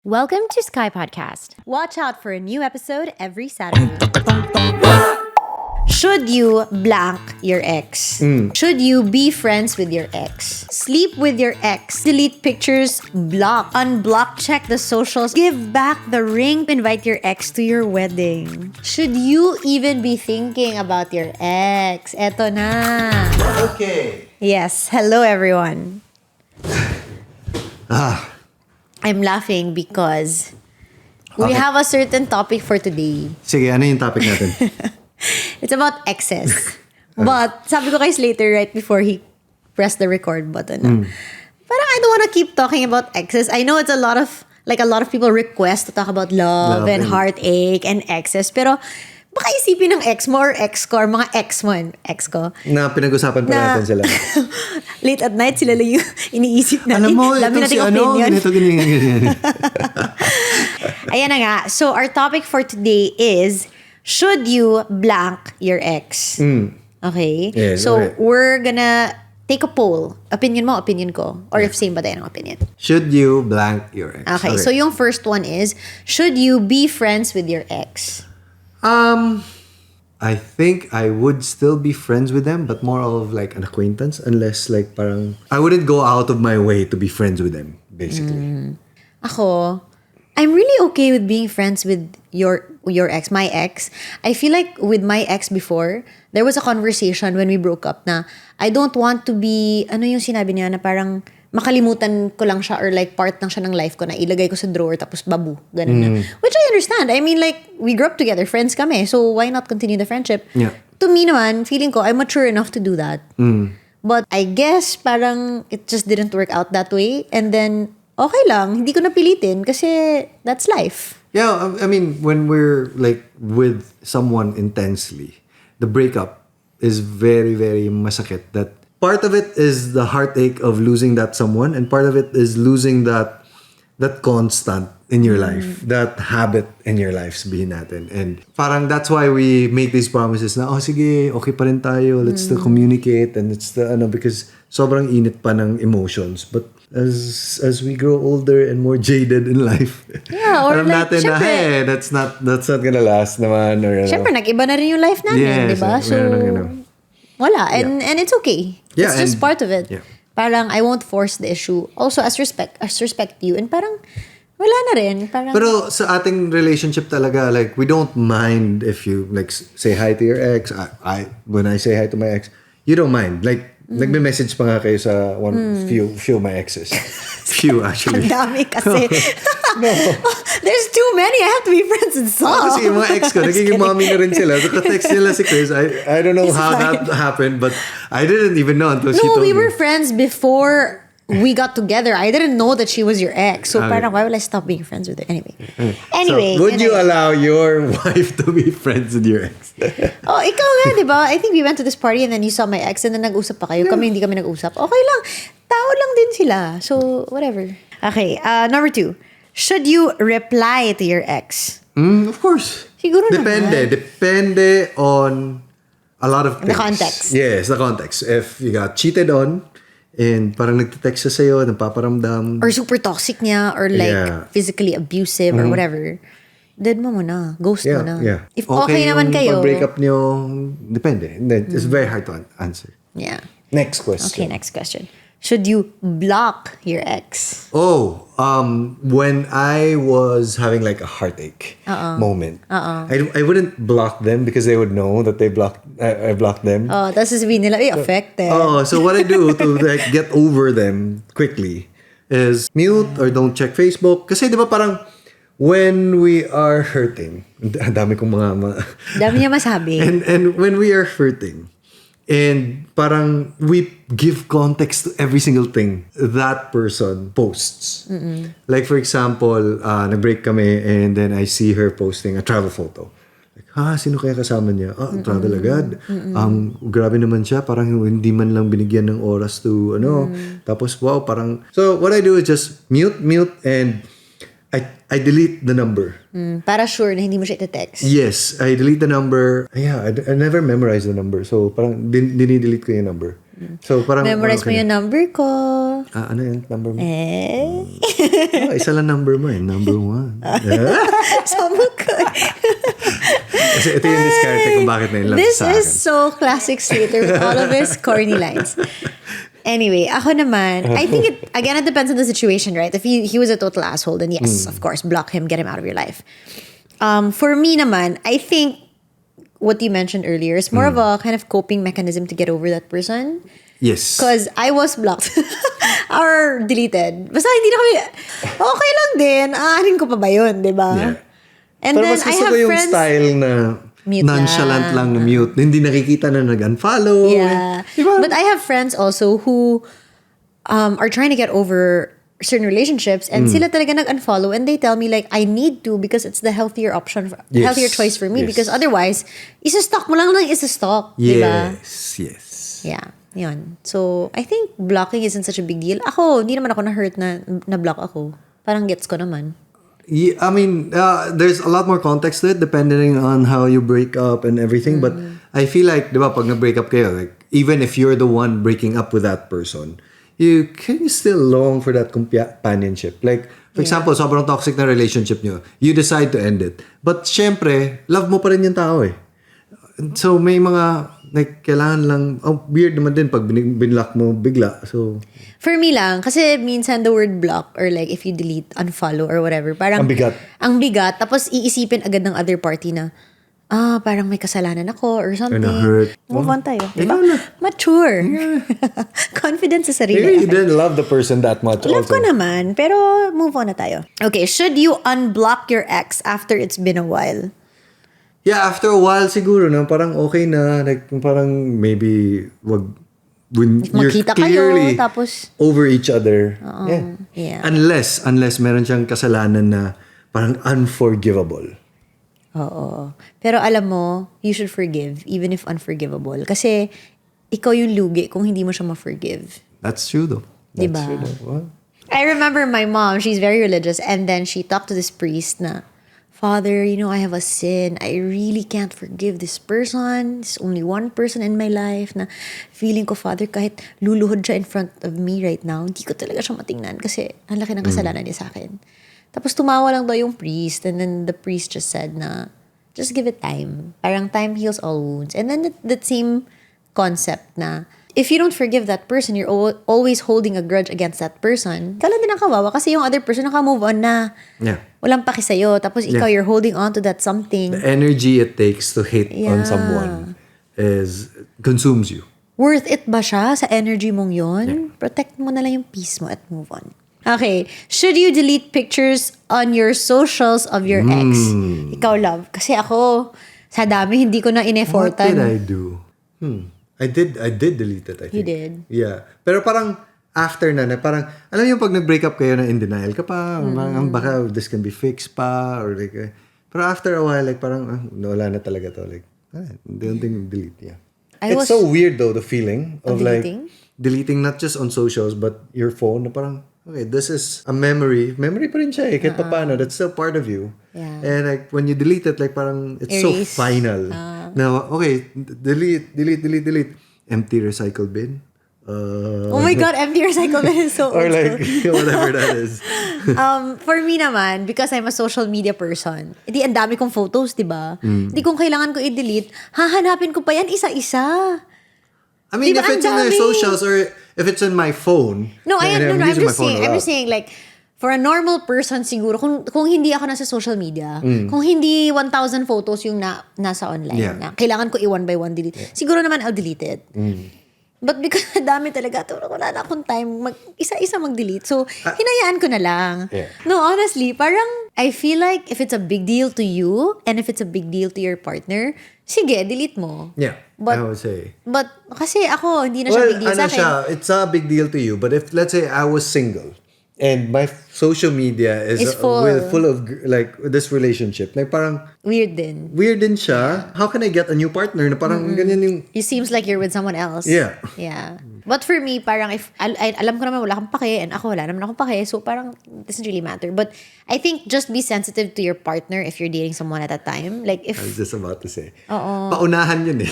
Welcome to Skypodcast. Watch out for a new episode every Saturday. Should you blank your ex? Should you be friends with your ex? Sleep with your ex? Delete pictures? Block? Unblock? Check the socials? Give back the ring? Invite your ex to your wedding? Should you even be thinking about your ex? Eto na. Okay. Yes. Hello, everyone. I'm laughing because we have a certain topic for today. Sige, ano yung topic natin? It's about exes. But sabi ko kay Slater right before he pressed the record button. Parang I don't want to keep talking about exes. I know it's a lot of people request to talk about love and heartache and exes. Pero baka isipin ng ex mo or ex ko or mga ex mo and ex ko. Na pinag-usapan pa natin sila. Late at night sila lang yung iniisip natin. Alam mo, ito si ano, ganito, ganyan. Ayan na nga. So our topic for today is, should you blank your ex? Okay? Yes, so, okay. we're gonna take a poll. Opinion mo, opinion ko. Or if same ba tayo ng opinion. Should you blank your ex? Okay, so yung first one is, should you be friends with your ex? I think I would still be friends with them, but more of like an acquaintance, unless like parang, I wouldn't go out of my way to be friends with them, basically. Ako, I'm really okay with being friends with your ex, my ex. I feel like with my ex before, there was a conversation when we broke up na I don't want to be, ano yung sinabi niya na parang makalimutan ko lang siya or like part lang siya ng life ko na ilagay ko sa drawer tapos babu. Ganun na. Which I understand. I mean like, we grew up together, friends kami. So why not continue the friendship? Yeah. To me naman, feeling ko, I'm mature enough to do that. But I guess parang it just didn't work out that way. And then, okay lang, hindi ko napilitin kasi that's life. Yeah, I mean, when we're like with someone intensely, the breakup is very, very masakit. That part of it is the heartache of losing that someone, and part of it is losing that constant in your life, that habit in your life, sabihin natin. And parang that's why we make these promises na, oh sige, okay pa rin tayo, let's still communicate, and it's the, because sobrang init pa ng emotions. But as we grow older and more jaded in life, Yeah, or alam like, natin na, hey, that's not gonna last naman. Or, Siyempre, nag-iba na rin yung life namin, di ba? So, wala. And it's okay. Yeah, it's just and, part of it. yeah. Parang, I won't force the issue. Also, as respect you. And parang, wala na rin. Parang, Pero sa ating relationship talaga, like, we don't mind if you, like, say hi to your ex. When I say hi to my ex, you don't mind. Like, nagme-message pa nga kayo sa few of my exes. Few, actually. ang dami kasi. No. There's too many. I have to be friends with some. Kasi yung mga ex ko, nagiging mommy na rin sila. So, ka-text nila si Kryz. I don't know how that happened, but I didn't even know until she told me. No, we were friends before we got together. I didn't know that she was your ex. So parang, why will I stop being friends with her? Anyway. So, would you allow your wife to be friends with your ex? Oh, ikaw nga, di ba? I think we went to this party and then you saw my ex and then nag-usap pa kayo. Kami, hindi kami nag-usap. Okay lang. Tao lang din sila. So, whatever. Okay, number 2. Should you reply to your ex? Of course. Siguro naman. Depende on a lot of things. The context. Yes, the context. If you got cheated on, and parang nagte-text siya sa'yo, nagpaparamdam. Or super toxic niya, or like physically abusive, or whatever. Dead mo muna. Ghost mo na. Yeah. If okay naman kayo. Pag-break up niyo, depende. It's very hard to answer. Yeah. Next question. Okay, next question. Should you block your ex? Oh, when I was having like a heartache moment, I wouldn't block them because they would know that I blocked them. Oh, tapos sasabihin nila, affected. Oh, so what I do to like get over them quickly is mute or don't check Facebook. Kasi di ba parang when we are hurting, ang dami kong mga Dami niya masabi. and when we are hurting, and parang we give context to every single thing that person posts. Like for example, nag-break kami and then I see her posting a travel photo. Like, sino kaya kasama niya? Travel agad. Grabe naman siya. Parang hindi man lang binigyan ng oras to Tapos wow, parang... So what I do is just mute and I delete the number. Para sure na hindi mo siya ite-text. Yes, I delete the number. Yeah, I never memorize the number. So, parang dinidelete ko yung number. So, parang... Memorize mo yung number ko. Ano yung number mo? Isa lang number mo eh. Number 1. Samukay. Kasi ito yung discarte kung bakit na yung love This sa akin. is so classic Slater with all of his corny lines. Anyway, ako naman, I think it depends on the situation, right? If he was a total asshole, then yes, of course, block him, get him out of your life. For me naman, I think what you mentioned earlier is more of a kind of coping mechanism to get over that person. Yes. Because I was blocked or deleted. Basta hindi na kami, okay lang din. Aanin ko pa ba yun, di ba? Yeah. And pero then mas I gusto have ko yung friends, style na mute nonchalant lang na mute. Hindi nakikita na nag-unfollow. yeah. Diba? But I have friends also who are trying to get over certain relationships and sila talaga nag-unfollow and they tell me like, I need to because it's the healthier option, healthier choice for me because otherwise, isa-stalk mo lang isa-stalk. Diba? Yes. Yeah. Yun. So, I think blocking isn't such a big deal. Ako, hindi naman ako na-hurt na block ako. Parang gets ko naman. Yeah, I mean, there's a lot more context to it depending on how you break up and everything. But I feel like, di ba, pag na-break up kayo, like, even if you're the one breaking up with that person, you can still long for that companionship. Like, for example, sobrang toxic na relationship nyo. You decide to end it. But syempre, love mo pa rin yung tao eh. So, may mga, like, kailangan lang, weird naman din pag binlock mo bigla. So, for me lang, kasi minsan the word block or like if you delete, unfollow or whatever, parang ang bigat. Ang bigat. Tapos iisipin agad ng other party na, parang may kasalanan ako or something. na-hurt. Move on tayo. Diba? Ikaw na. Mature. Confidence sa sarili. Maybe you didn't love the person that much Love also. ko naman, pero move on na tayo. Okay, should you unblock your ex after it's been a while? Yeah, after a while siguro na parang okay na, like parang maybe when you're Makita clearly kayo, tapos over each other. Yeah. Unless meron siyang kasalanan na parang unforgivable. Oo. Pero alam mo, you should forgive even if unforgivable. Kasi ikaw yung lugi kung hindi mo siya ma-forgive. That's true though. That's Diba? true though. What? I remember my mom, she's very religious, and then she talked to this priest na, Father, I have a sin. I really can't forgive this person. There's only one person in my life na feeling ko, Father, kahit luluhod siya in front of me right now, hindi ko talaga siya matingnan kasi ang laki ng kasalanan niya sa akin. Tapos tumawa lang daw yung priest and then the priest just said na, just give it time. Parang time heals all wounds. And then that same concept na, if you don't forgive that person, you're always holding a grudge against that person. Kala din ang kawawa kasi yung other person naka-move on na. Yeah. Walang paki sa'yo. Tapos ikaw, you're holding on to that something. The energy it takes to hate on someone consumes you. Worth it ba siya sa energy mong yon? Yeah. Protect mo na lang yung peace mo at move on. Okay. Should you delete pictures on your socials of your ex? Ikaw, love. Kasi ako, sa dami, hindi ko na in-effortan. What did I do? I did delete it, I think. You did? Yeah. Pero parang after na parang, alam mo yung pag nag-break up kayo na in denial ka pa, baka this can be fixed pa, or like, pero after a while, like parang, wala na talaga to. Like, don't think delete, yeah. It's so weird though, the feeling of like, deleting not just on socials, but your phone, na parang, okay, this is a memory. Memory pa rin siya eh, kahit paano, that's still part of you. Yeah. And like, when you delete it, like parang, it's so final. Now, okay, delete. Empty recycle bin. Oh my God, empty recycle bin is so old or like, whatever that is. For me naman, because I'm a social media person, hindi ang dami kong photos, di ba? Hindi kung kailangan ko i-delete, hahanapin ko pa yan isa-isa. I mean, diba, if it's in my socials or if it's in my phone. No, I'm just saying, like, for a normal person siguro, kung hindi ako nasa social media, kung hindi 1,000 photos yung nasa online, na kailangan ko i-one by one delete, siguro naman I'll delete it. But because dami talaga, wala na akong time, isa-isa mag-delete. So, hinayaan ko na lang. Yeah. No, honestly, parang, I feel like if it's a big deal to you, and if it's a big deal to your partner, sige, delete mo. Yeah, I would say. But, kasi ako, hindi na siya big deal sa akin. It's a big deal to you. But if, let's say, I was single, and my social media is full of like this relationship. Like parang weird din siya. How can I get a new partner na parang ganyan yung... It seems like you're with someone else. Yeah. But for me, parang if alam ko naman wala kang pake and ako wala naman akong pake, so parang it doesn't really matter. But I think just be sensitive to your partner if you're dating someone at a time. Like if... I was just about to say. Paunahan yun eh.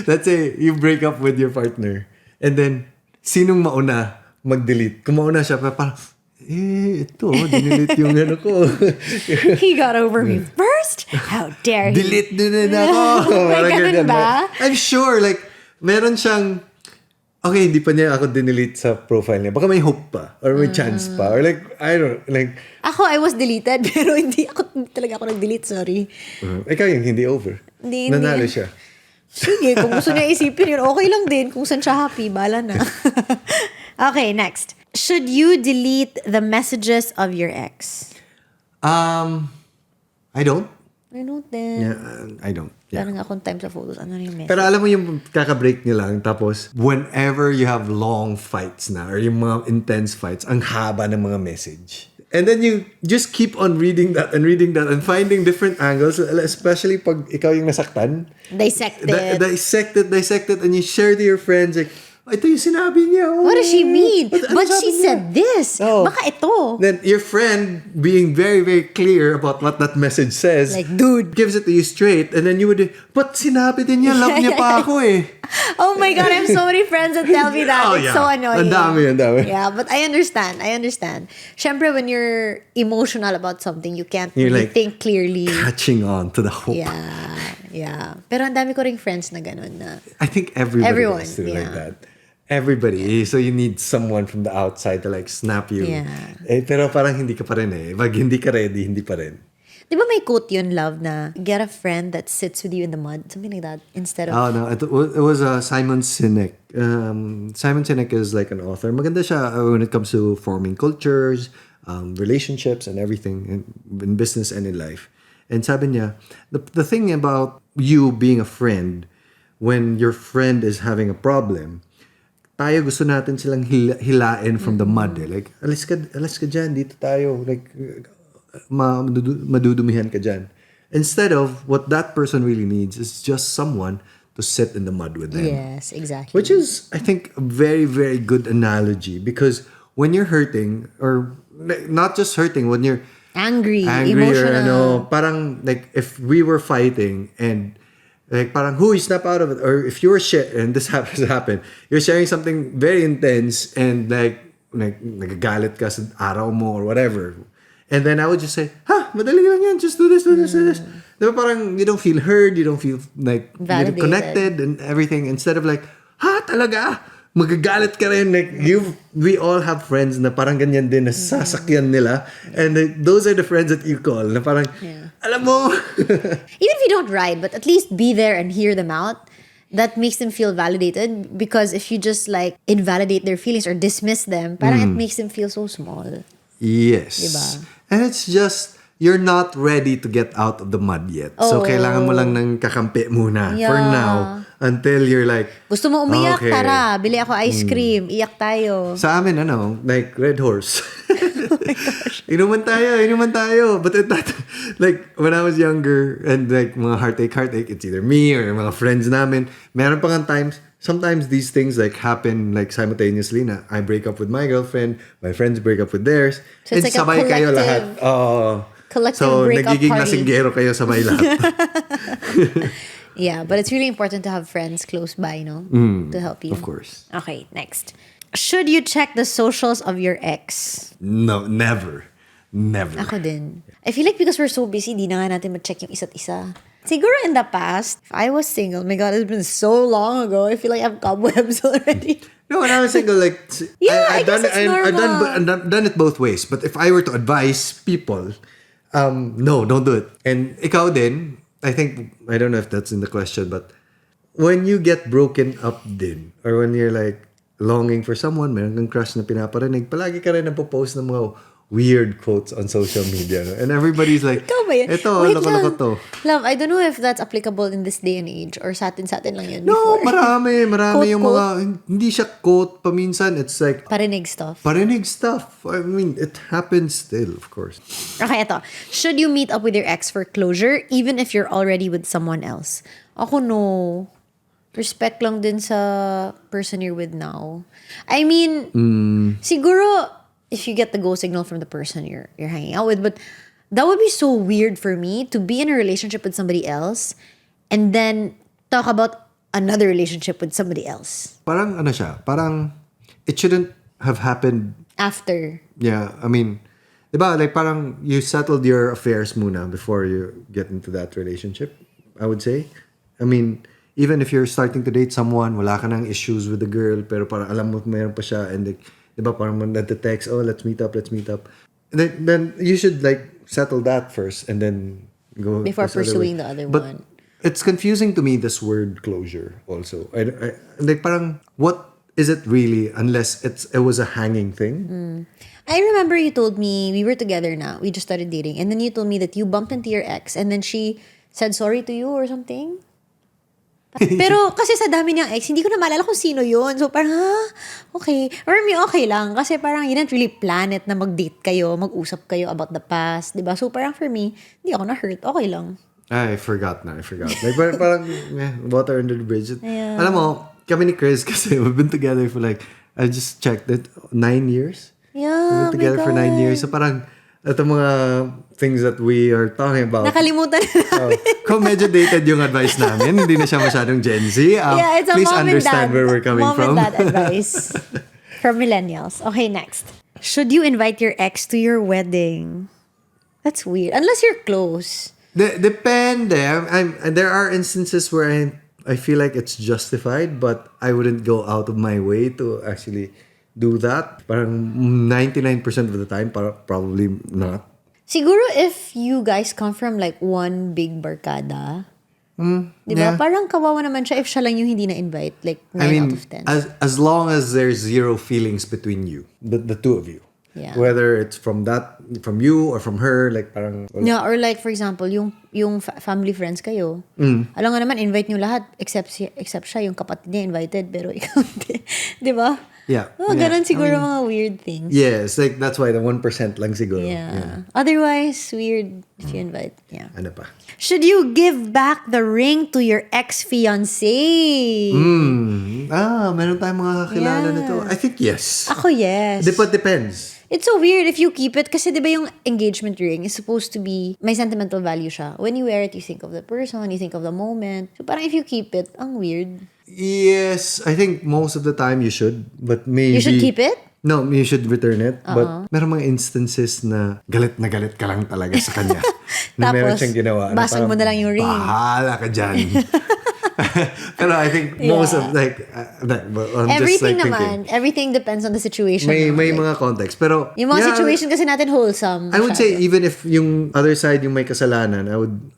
Let's say you break up with your partner and then sinong mauna mag-delete. Kumauna siya, parang, ito, dinelete yung ano ko. He got over me first? How dare he? Delete din ako. May ganun ba? I'm sure, like, meron siyang, okay, hindi pa niya ako dinelete sa profile niya. Baka may hope pa. Or may chance pa. Or like, I don't, like. Ako, I was deleted. Pero hindi talaga ako nag-delete, sorry. Ikaw yung hindi over. Hindi. Nanalo siya. Sige, kung gusto niya isipin yun, okay lang din. Kung saan siya happy, bala na. Okay, next. Should you delete the messages of your ex? I don't. I don't din. Yeah, I don't. Yeah. Parang akong time sa photos, ano yung message? Pero alam mo yung kaka-break niyo lang, tapos whenever you have long fights na, or yung mga intense fights, ang haba ng mga message. And then you just keep on reading that and finding different angles, especially pag ikaw yung nasaktan. Dissect it. Dissect it, and you share to your friends, like, ito yung sinabi niya. Oh, what does she mean? Ano But sabi she niya? said this. Oh. Baka ito. Then your friend being very, very clear about what that message says. Like, dude. Gives it to you straight. And then you would, but sinabi din niya, love niya pa ako eh. Oh my God, I have so many friends that tell me that. Oh, It's yeah. so annoying. Ang dami. Yeah, but I understand. Syempre, when you're emotional about something, you can't You're really like, think clearly. Catching on to the hope. Yeah. Pero ang dami ko ring friends na ganun na. I think everyone Everyone, goes through like yeah. that. Everybody. So you need someone from the outside to like snap you. Yeah. Pero parang hindi ka pa rin eh. Pag hindi ka ready, hindi pa rin. Di ba may quote yun, love, na get a friend that sits with you in the mud? Something like that. Instead of... Oh no, it was Simon Sinek. Simon Sinek is like an author. Maganda siya when it comes to forming cultures, relationships, and everything in business and in life. And sabi niya, the thing about you being a friend, when your friend is having a problem, tayo gusto natin silang hilain from the mud. Eh. Like, alis ka dyan, dito tayo. Like, madudumihan ka dyan. Instead of what that person really needs is just someone to sit in the mud with them. Yes, exactly. Which is, I think, a very, very good analogy because when you're hurting, or not just hurting, when you're angry or emotional. parang like if we were fighting and like parang you snap out of it, or if you were and this happened, you're sharing something very intense and like nagagalit ka sa araw mo or whatever, and then I would just say, madali lang yan, just do this. Diba parang you don't feel heard, you don't feel like you're connected and everything, instead of like, talaga? Magagalit ka rin. Like, we all have friends na parang ganyan din na sasakyan nila. And those are the friends that you call. Na parang, alam mo. Even if you don't ride, but at least be there and hear them out. That makes them feel validated. Because if you just like invalidate their feelings or dismiss them, parang it makes them feel so small. Yes. Diba? And it's just, you're not ready to get out of the mud yet. So, kailangan mo lang ng kakampi muna for now. Until you're like, gusto mo umiyak, okay. Tara, bili ako ice cream, iyak tayo. Sa amin, like Red Horse. Inuman tayo. But like, when I was younger, and like, mga heartache, it's either me or mga friends namin. Meron pa nga times, sometimes these things like happen like simultaneously na I break up with my girlfriend, my friends break up with theirs, so and it's like sabay kayo lahat. Collective breakup nagiging party. lasinggero kayo sabay lahat. Yeah, but it's really important to have friends close by, no? To help you. Of course. Okay, next. Should you check the socials of your ex? No, never. Ako din. I feel like because we're so busy, di na nga natin ma-check yung isa't isa. Siguro in the past, if I was single, my God, it's been so long ago. I feel like I have cobwebs already. No, when I was single, like, I guess it's normal. I've done it both ways. But if I were to advise people, no, don't do it. And ikaw din, I think, I don't know if that's in the question, but when you get broken up din, or when you're like longing for someone, meron kang crush na pinaparinig, palagi ka rin napopost ng mga weird quotes on social media. No? And everybody's like, Ikaw ba yun? Ito, Wait loko to. Love, I don't know if that's applicable in this day and age or sa atin lang yun No, before. marami Quote, yung mga, hindi siya quote paminsan. It's like, Parinig stuff. I mean, it happens still, of course. Okay, ito. Should you meet up with your ex for closure even if you're already with someone else? Ako, no. Respect lang din sa person you're with now. I mean, siguro, if you get the go signal from the person you're hanging out with, but that would be so weird for me to be in a relationship with somebody else and then talk about another relationship with somebody else. Parang ano siya, parang it shouldn't have happened. After. Yeah, I mean, diba, like parang you settled your affairs muna before you get into that relationship, I would say. I mean, even if you're starting to date someone, wala ka ng issues with the girl, pero parang alam mo mayroon pa siya, and like, diba, parang nagte-text, oh, let's meet up. Then you should like settle that first and then go Before this other way. pursuing the other But one. it's confusing to me, this word closure also. Like parang, what is it really unless it was a hanging thing? I remember you told me, we were together now, we just started dating, and then you told me that you bumped into your ex and then she said sorry to you or something. Pero kasi sa dami niyang ex, hindi ko na maalala kung sino yun. So parang, okay. Or me, okay lang. Kasi parang you didn't really plan it na mag-date kayo, mag-usap kayo about the past. Diba? So parang for me, hindi ako na-hurt. Okay lang. I forgot. Like parang water under the bridge. Yeah. Alam mo, kami ni Kryz kasi we've been together for like, I just checked it, 9 years. Yeah, We've been together for 9 years. So parang, ito mga things that we are talking about. Nakalimutan na namin. Kung medyo dated yung advice namin, hindi na siya masyadong Gen Z. Yeah, it's a please mom and understand dad, where we're coming from. Mom and dad advice from millennials. Okay, next. Should you invite your ex to your wedding? That's weird. Unless you're close. Depende. There are instances where I feel like it's justified, but I wouldn't go out of my way to actually do that. Parang 99% of the time, probably not. Siguro if you guys come from like one big barkada, di ba? Yeah. Parang kawawa naman siya if siya lang yung hindi na-invite. Like 9 out of 10. as long as there's zero feelings between you, the two of you. Yeah. Whether it's from you or from her, like parang... Yeah, or like for example, yung family friends kayo. Alam nga naman, invite nyo lahat except siya, yung kapatid niya invited, pero ikaw hindi. Di ba? Yeah. Ganun siguro mga weird things. Yes, like that's why the 1% lang siguro. Yeah. Otherwise, weird if you invite. Yeah. Ano pa? Should you give back the ring to your ex-fiancé? Meron tayong mga kakilala Yeah. nito. I think yes. Ako, yes. Depends. It's so weird if you keep it kasi diba yung engagement ring is supposed to be, may sentimental value siya. When you wear it, you think of the person, you think of the moment. So parang if you keep it, ang weird. Yes, I think most of the time you should, but maybe... You should keep it? No, you should return it. But meron mga instances na galit ka lang talaga sa kanya. Na meron Tapos, siyang ginawa. basag mo na lang yung ring. Bahala ka dyan. Pero I think most of like I'm Everything just like naman, everything depends on the situation. may naman. mga context. Pero Yung mga situation kasi natin wholesome. I would say even if yung other side yung may kasalanan, I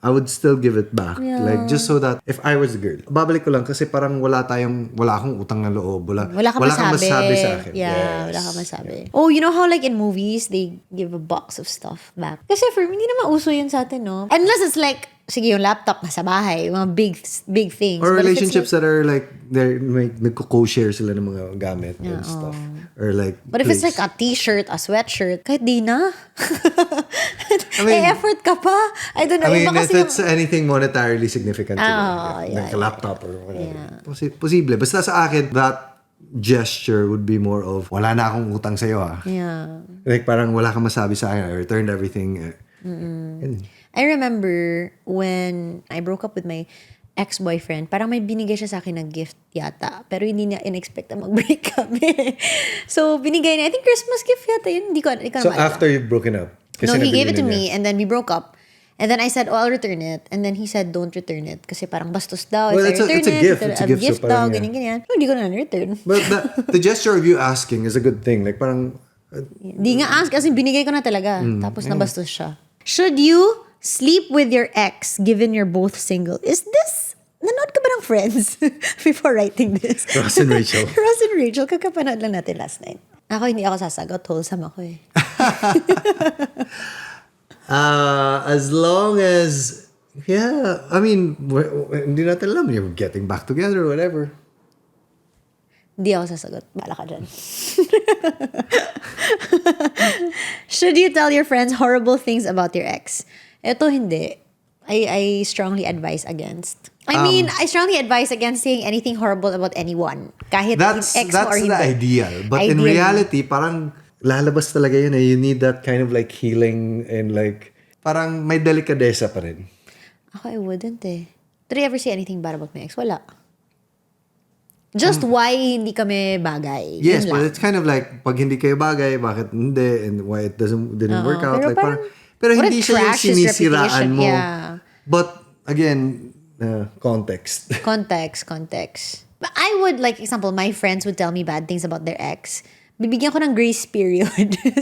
would still give it back. Yeah. Like just so that if I was the girl, babalik ko lang kasi parang wala akong utang na loob. Wala kang masabi sa akin. Yeah, wala kang masabi. Oh, you know how like in movies, they give a box of stuff back? Kasi for me, hindi naman uso yun sa atin, no? Unless it's like, sige, yung laptop nasa bahay, mga big things. Or But if it's relationships that are like, nagko-co-share sila ng mga gamit and stuff. Or like, But if it's like a t-shirt, a sweatshirt, kahit di na. I mean, effort ka pa. I don't know. I mean, iba if kasi it's anything monetarily significant, like a laptop or whatever. Posible. Basta sa akin, that gesture would be more of, wala na akong utang sa'yo Yeah. Like parang wala kang masabi sa akin. I returned everything. I remember when I broke up with my ex-boyfriend, parang may binigay siya sa akin na gift yata. Pero hindi niya in-expect na mag-break kami. So, binigay niya. I think Christmas gift yata yun. Hindi ko So, maalala. after you've broken up? No, he gave it to nabili me and then we broke up. And then I said, I'll return it. And then he said, don't return it. Kasi parang bastos daw. Well, if I return it's a it, gift. It's It's a a gift. gift So daw, parang, ganyan. No, hindi ko na return. But the gesture of you asking is a good thing. Like parang... Di nga ask kasi binigay ko na talaga. Tapos nabastos siya. Should you sleep with your ex given you're both single? Is this... Nanood ka ba ng Friends before writing this? Ross and Rachel. Ross and Rachel, kakapanood lang natin last night. Ako, hindi ako sasagot. Wholesome ako eh. As long as... Yeah, I mean, hindi natin alam. You're getting back together or whatever. Hindi ako sasagot. Bala ka dyan. Should you tell your friends horrible things about your ex? Ito hindi. I strongly advise against. I mean, I strongly advise against saying anything horrible about anyone. Kahit That's ex mo or the hindi. ideal. But in reality, parang lalabas talaga yun eh. You need that kind of like healing and like, parang may delikadesa pa rin. Ako, I wouldn't eh. Did I ever say anything bad about my ex? Wala. Just why hindi kami bagay. Yes, Yun but lang. it's kind of like, pag hindi kayo bagay, bakit hindi, and why it didn't work out. Pero Like, parang, pero what hindi it siya yung trashes sinisiraan reputation. mo. Yeah. But, again, context. Context. But I would, like, example, my friends would tell me bad things about their ex. Bibigyan ko ng grace period.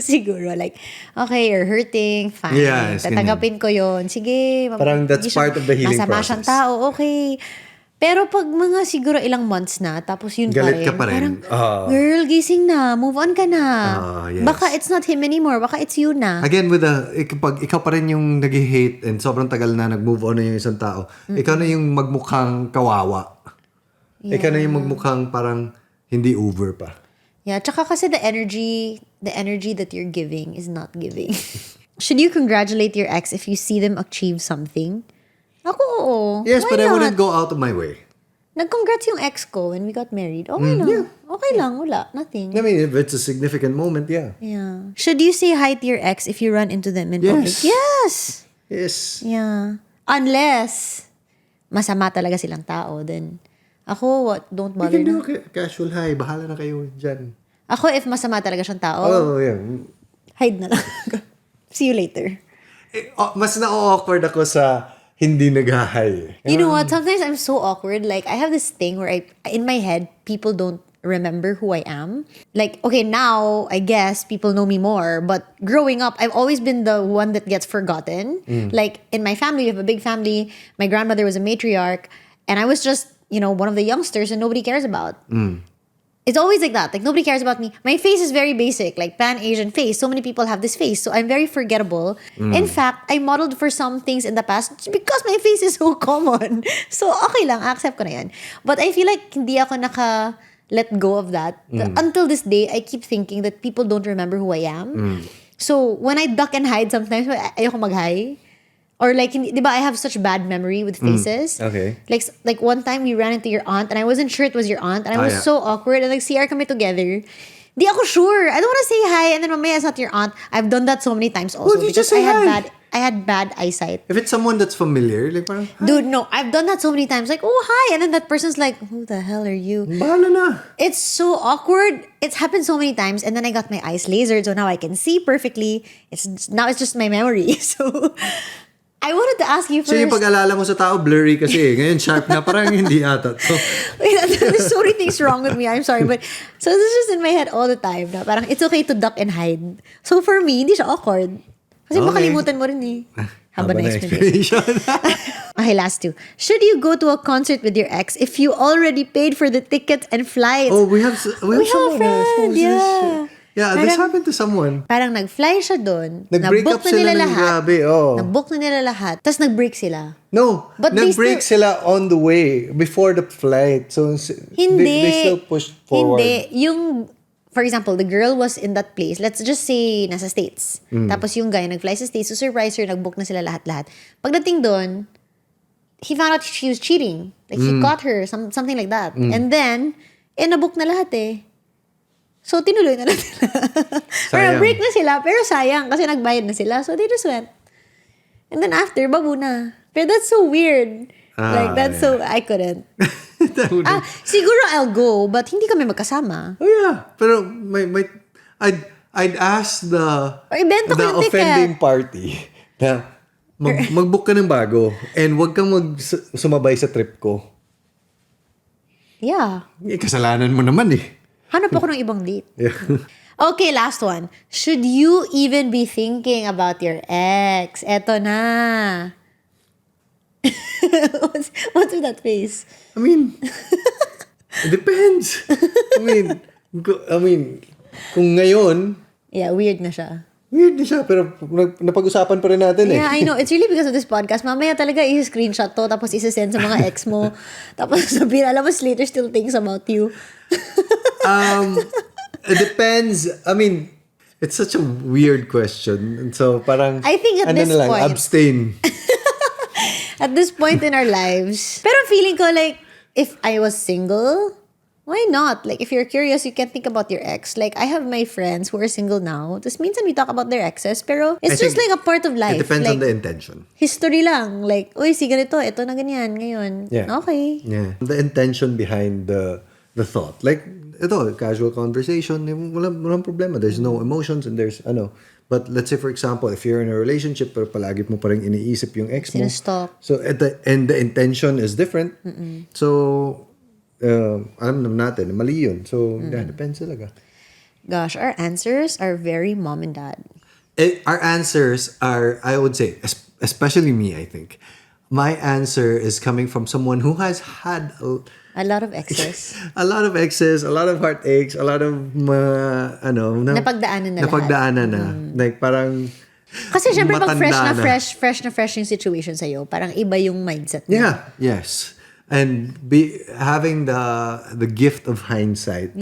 Siguro, like, okay, you're hurting, fine. Yes, Tatanggapin ko yun. Sige. Parang that's part of the healing masama process. siyang tao, okay. Pero pag mga siguro ilang months na, tapos yun Galit ka pa rin. pa rin. Parang, girl, gising na. Move on ka na. Yes. Baka it's not him anymore. Baka it's you na. Again, pag ikaw pa rin yung nag-hate and sobrang tagal na nag-move on na yung isang tao, ikaw na yung magmukhang kawawa. Ikaw na yung magmukhang parang hindi over pa. Yeah, tsaka kasi the energy that you're giving is not giving. Should you congratulate your ex if you see them achieve something? Ako, oo. Yes, Why but I not? wouldn't go out of my way. Nag-congrats yung ex ko when we got married. Okay lang. yeah. Okay lang, wala. Nothing. I mean, if it's a significant moment, yeah. Yeah. Should you say hi to your ex if you run into them in public? Yes. Yes. Yes. Yeah. Unless, masama talaga silang tao, then, ako, don't You bother can do na. a casual hi. Bahala na kayo dyan. Ako, if masama talaga siyang tao, Oh, yeah. hide na lang. See you later. Mas na-awkward ako sa hindi nag-hi. You know what? Sometimes I'm so awkward. Like, I have this thing where in my head, people don't remember who I am. Like, okay, now, I guess, people know me more. But growing up, I've always been the one that gets forgotten. Like, in my family, we have a big family. My grandmother was a matriarch. And I was just, one of the youngsters and nobody cares about. It's always like that. Like, nobody cares about me. My face is very basic, like Pan-Asian face. So many people have this face. So I'm very forgettable. In fact, I modeled for some things in the past because my face is so common. So, okay lang. Accept ko na yan. But I feel like hindi ako let go of that. Until this day, I keep thinking that people don't remember who I am. So, when I duck and hide sometimes, ayoko mag-hi. Or like, di ba, I have such bad memory with faces. Okay. Like one time we ran into your aunt and I wasn't sure it was your aunt and I was so awkward and like CR kami together. Di ako sure. I don't want to say hi and then mamaya it's not your aunt. I've done that so many times also Well, you because just say hi. I had bad eyesight. If it's someone that's familiar, like parang, hi. Dude, no. I've done that so many times. Like, oh, hi. And then that person's like, who the hell are you? Bahala na. It's so awkward. It's happened so many times. And then I got my eyes lasered. So now I can see perfectly. Now it's just my memory. So I wanted to ask you first. So yung pag-alala mo sa tao, blurry kasi eh. Ngayon, sharp na. Parang hindi ata. So, Wait, there's so many things wrong with me. I'm sorry. But so this is just in my head all the time. Na parang it's okay to duck and hide. So for me, hindi siya awkward. Kasi Okay. makalimutan mo rin eh. Haba na na explanation. Okay, last two. Should you go to a concert with your ex if you already paid for the tickets and flights? Oh, we have We have a someone friend, yeah. Yeah, this happened to someone. Parang nag-fly siya doon. Nag-break Na-book up na sila nila ng lahat. grabe, oh. Na-book na nila lahat. Tapos nag-break sila. No, But they nag-break sila on the way before the flight. So Hindi. they still pushed forward. Hindi. Yung, for example, the girl was in that place. Let's just say, nasa States. Tapos yung guy nag-fly sa States. So surprise her, nag-book na sila lahat-lahat. Pagdating doon, he found out she was cheating. Like, he caught her, something like that. And then, nabook na lahat eh. So, tinuloy na lang nila. Or break na sila, pero sayang kasi nagbayad na sila. So, they just went. And then after, babu na. Pero that's so weird. So, I couldn't. Siguro I'll go, but hindi kami magkasama. Oh yeah. Pero I'd ask the ibenta ko yung ticket. offending party na mag-book ka ng bago and wag kang sumabay sa trip ko. Yeah. Kasalanan mo naman eh. Hanap ako ng ibang date. Yeah. Okay, last one. Should you even be thinking about your ex? Eto na. What's with that face? I mean, it depends. I mean, kung ngayon, Yeah, weird na siya. weird na siya, pero napag-usapan pa rin natin eh. Yeah, I know. It's really because of this podcast. Mamaya talaga i-screenshot to, tapos i-send sa mga ex mo. Tapos sabihin, alam mo, Slater still thinks about you. It depends. I mean, it's such a weird question. And so, parang, I think at this point- abstain. At this point in our lives. Pero feeling ko like, if I was single, why not? Like, if you're curious, you can think about your ex. Like, I have my friends who are single now. Tapos minsan we talk about their exes. Pero it's I just think like a part of life. It depends like, on the intention. history lang. Like, uy, si ganito, ito na ganyan, ngayon. Yeah. Okay. Yeah. The intention behind the the thought. Like, ito, casual conversation, walang problema. There's no emotions and there's, But let's say, for example, if you're in a relationship pero palagi mo pa rin iniisip yung ex mo. Sinastop. So, and the intention is different. So, alam naman natin, mali yun. So, depends talaga. Gosh, our answers are very mom and dad. Our answers are, I would say, especially me, I think. My answer is coming from someone who has had A lot of exes. a lot of exes, a lot of heartaches, a lot of Napagdaanan na napagdaanan na. Like parang kasi syempre pag matanda fresh na fresh yung situation sa'yo, parang iba yung mindset mo. Yeah, yes. And having the gift of hindsight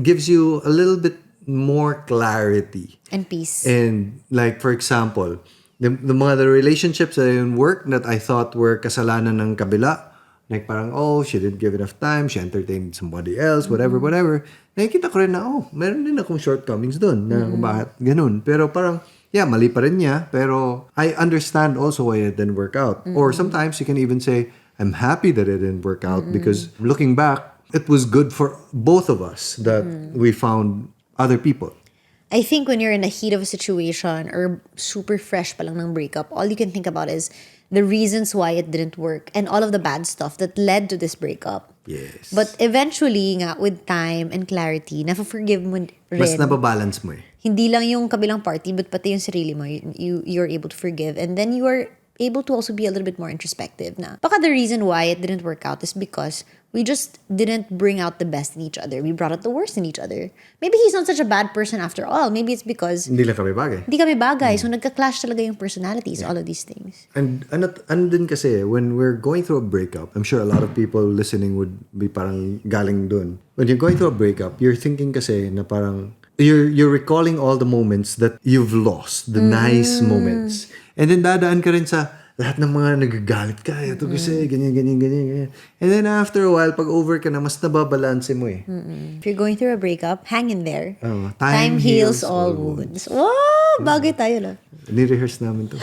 gives you a little bit more clarity. And peace. And like for example, the relationships that in work that I thought were kasalanan ng kabila, like parang, she didn't give enough time, she entertained somebody else, whatever. Nakikita ko rin na, meron din akong shortcomings doon na kung bakit ganun. Pero parang, mali pa rin niya, pero I understand also why it didn't work out. Or sometimes you can even say, I'm happy that it didn't work out because looking back, it was good for both of us that we found other people. I think when you're in the heat of a situation or super fresh pa lang ng breakup, all you can think about is the reasons why it didn't work and all of the bad stuff that led to this breakup. Yes. But eventually, nga, with time and clarity, nafa-forgive mo rin. Mas nababalance mo eh. Hindi lang yung kabilang party, but pati yung sarili mo, you're able to forgive. And then you are able to also be a little bit more introspective na. Baka the reason why it didn't work out is because we just didn't bring out the best in each other. We brought out the worst in each other. Maybe he's not such a bad person after all. Maybe it's because Hindi lang kami bagay. Hindi kami bagay. So nagka-clash talaga yung personalities, all of these things. And ano din kasi, when we're going through a breakup, I'm sure a lot of people listening would be parang galing dun. When you're going through a breakup, you're thinking kasi na parang, you're recalling all the moments that you've lost, the nice moments. And then dadaan ka rin sa lahat ng mga nagagalit ka. Ito kasi, ganyan. And then after a while, pag over ka na, mas nababalanse mo eh. If you're going through a breakup, hang in there. Time heals all wounds. Wow! Bagay tayo lang. Ni-rehearse namin to.